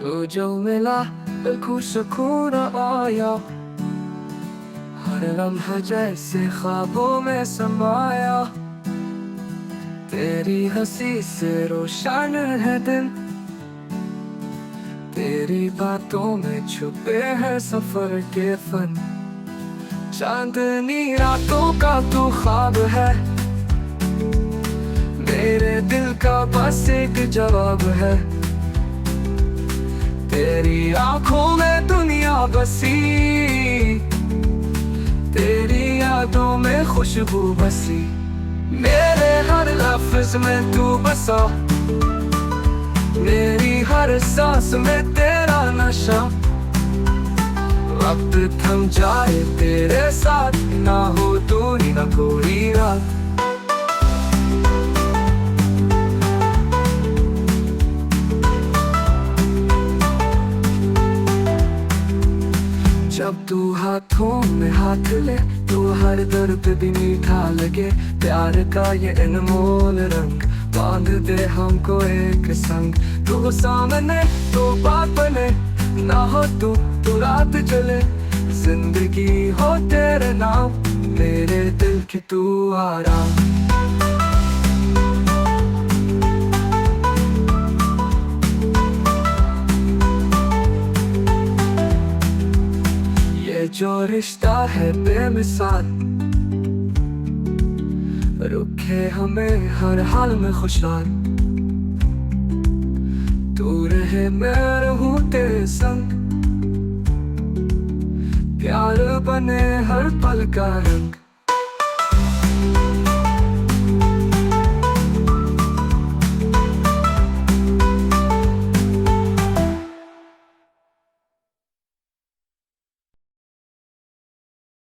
तो जो मिला बिल्कुल सुकून आया, हर लम्हा जैसे ख्वाबों में समाया। तेरी हंसी से रोशन है दिन, तेरी बातों में छुपे हैं सफर के फन। चांदनी रातों का तू ख्वाब है, मेरे दिल का बस एक जवाब है। तेरी आंखों में दुनिया बसी, तेरी यादों में खुशबू बसी। मेरे हर लफ्ज में तू बसा, मेरी हर सांस में तेरा नशा। वक्त थम जाए तेरे साथ, ना हो दूरी ना कोई रात। जब तू हाथों में हाथ ले, तू हर दर्द भी मीठा लगे। प्यार का ये अनमोल रंग बांध दे हमको एक संग। तू हो सामने तो बात बने, ना हो तू रात चले। जिंदगी हो तेरे नाम, मेरे दिल की तू आराम। जो रिश्ता है बेमिसाल, रुखे हमें हर हाल में खुशहाल। तू रहे मैं रहूं तेरे संग, प्यार बने हर पल का रंग।